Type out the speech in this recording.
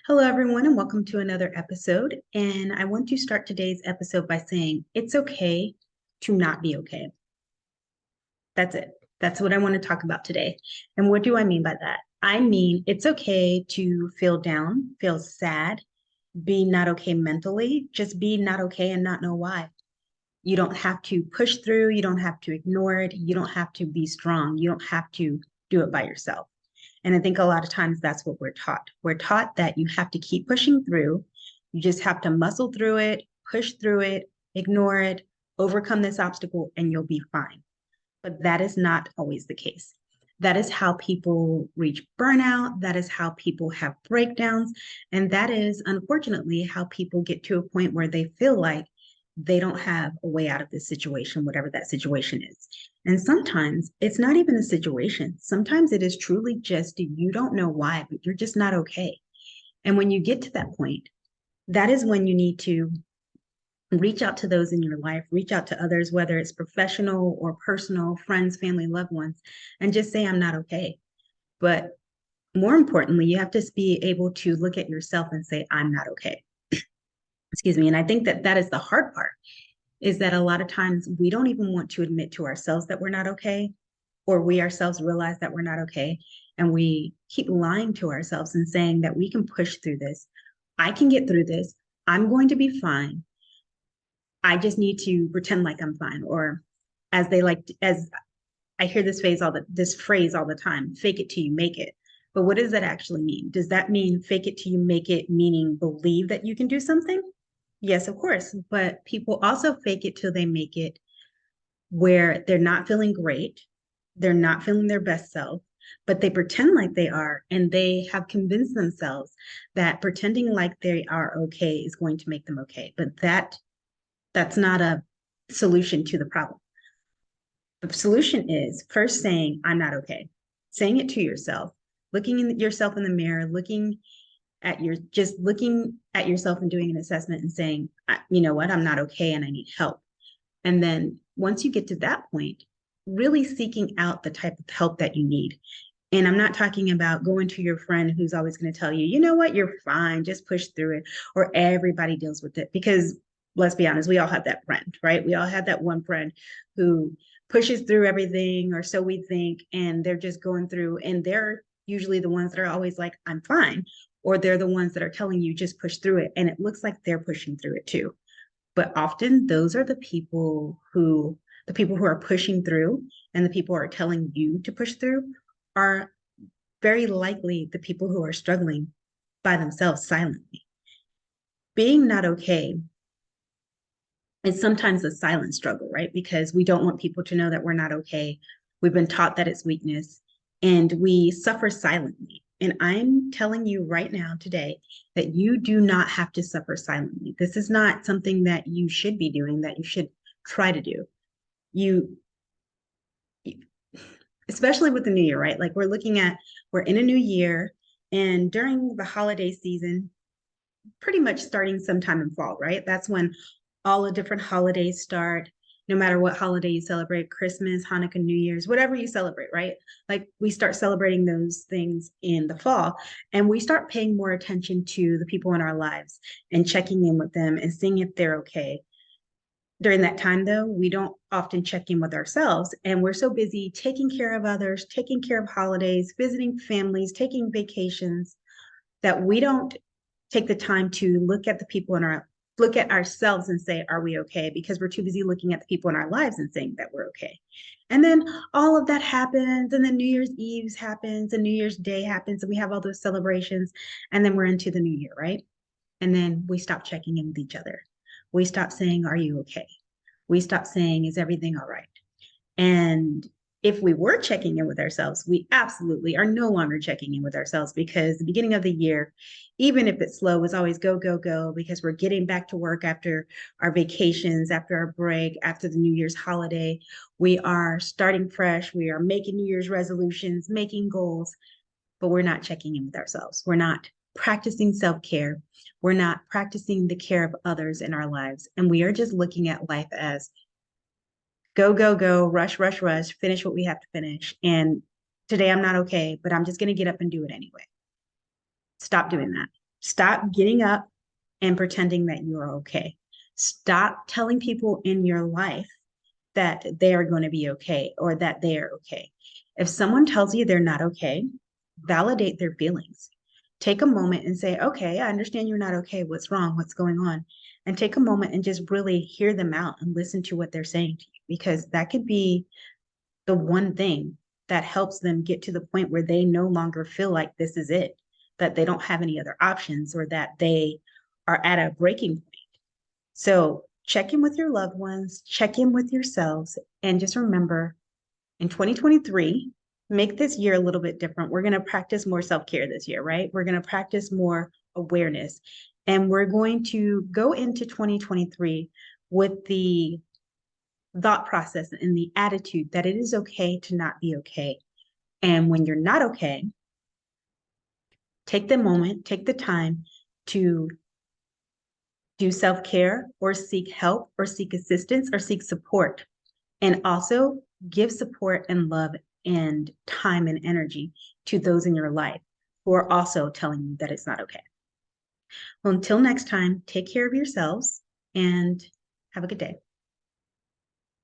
Hello, everyone, and welcome to another episode. And I want to start today's episode by saying it's okay to not be okay. That's it. That's what I want to talk about today. And what do I mean by that? I mean, it's okay to feel down, feel sad, be not okay mentally, just be not okay and not know why. You don't have to push through, you don't have to ignore it, you don't have to be strong, you don't have to do it by yourself. And I think a lot of times that's what we're taught. We're taught that you have to keep pushing through. You just have to muscle through it, push through it, ignore it, overcome this obstacle, and you'll be fine. But that is not always the case. That is how people reach burnout. That is how people have breakdowns. And that is, unfortunately, how people get to a point where they feel like they don't have a way out of this situation, whatever that situation is. And sometimes it's not even a situation. Sometimes it is truly just you don't know why, but you're just not okay. And when you get to that point, that is when you need to reach out to those in your life, reach out to others, whether it's professional or personal, friends, family, loved ones, and just say, I'm not okay. But more importantly, you have to be able to look at yourself and say, I'm not okay. Excuse me. And I think that that is the hard part, is that a lot of times we don't even want to admit to ourselves that we're not okay, or we ourselves realize that we're not okay. And we keep lying to ourselves and saying that we can push through this. I can get through this. I'm going to be fine. I just need to pretend like I'm fine. Or as I hear this phrase all the time, fake it till you make it. But what does that actually mean? Does that mean fake it till you make it, meaning believe that you can do something? Yes, of course. But people also fake it till they make it where they're not feeling great, they're not feeling their best self, but they pretend like they are, and they have convinced themselves that pretending like they are okay is going to make them okay. But that's not a solution to the problem. The solution is first saying, I'm not okay, saying it to yourself, looking in yourself in the mirror, looking at yourself and doing an assessment and saying, you know what, I'm not okay and I need help. And then once you get to that point, really seeking out the type of help that you need. And I'm not talking about going to your friend who's always going to tell you, you know what, you're fine, just push through it, or everybody deals with it. Because let's be honest, we all have that friend, right? We all have that one friend who pushes through everything, or so we think, and they're just going through, and they're usually the ones that are always like, I'm fine, or they're the ones that are telling you just push through it. And it looks like they're pushing through it too. But often those are the people who are pushing through, and the people who are telling you to push through are very likely the people who are struggling by themselves silently. Being not okay is sometimes a silent struggle, right? Because we don't want people to know that we're not okay. We've been taught that it's weakness, and we suffer silently. And I'm telling you right now, today, that you do not have to suffer silently. This is not something that you should be doing, that you should try to do. You, especially with the new year, right? Like we're in a new year, and during the holiday season, pretty much starting sometime in fall, right? That's when all the different holidays start, no matter what holiday you celebrate, Christmas, Hanukkah, New Year's, whatever you celebrate, right? Like we start celebrating those things in the fall, and we start paying more attention to the people in our lives and checking in with them and seeing if they're okay. During that time, though, we don't often check in with ourselves, and we're so busy taking care of others, taking care of holidays, visiting families, taking vacations, that we don't take the time to look at ourselves and say, are we okay? Because we're too busy looking at the people in our lives and saying that we're okay. And then all of that happens, and then New Year's Eve happens, and New Year's Day happens, and we have all those celebrations, and then we're into the new year, right? And then we stop checking in with each other. We stop saying, are you okay? We stop saying, is everything all right? And if we were checking in with ourselves, we absolutely are no longer checking in with ourselves, because the beginning of the year, even if it's slow, is always go, go, go, because we're getting back to work after our vacations, after our break, after the New Year's holiday. We are starting fresh. We are making New Year's resolutions, making goals, but we're not checking in with ourselves. We're not practicing self-care. We're not practicing the care of others in our lives. And we are just looking at life as go, go, go, rush, rush, rush, finish what we have to finish. And today I'm not okay, but I'm just going to get up and do it anyway. Stop doing that. Stop getting up and pretending that you are okay. Stop telling people in your life that they are going to be okay or that they are okay. If someone tells you they're not okay, validate their feelings. Take a moment and say, okay, I understand you're not okay. What's wrong? What's going on? And take a moment and just really hear them out and listen to what they're saying to you, because that could be the one thing that helps them get to the point where they no longer feel like this is it, that they don't have any other options, or that they are at a breaking point. So check in with your loved ones, check in with yourselves, and just remember, in 2023, make this year a little bit different. We're going to practice more self-care this year, right? We're going to practice more awareness. And we're going to go into 2023 with the thought process and the attitude that it is okay to not be okay. And when you're not okay, take the moment, take the time to do self-care or seek help or seek assistance or seek support. And also give support and love and time and energy to those in your life who are also telling you that it's not okay. Well, until next time, take care of yourselves and have a good day.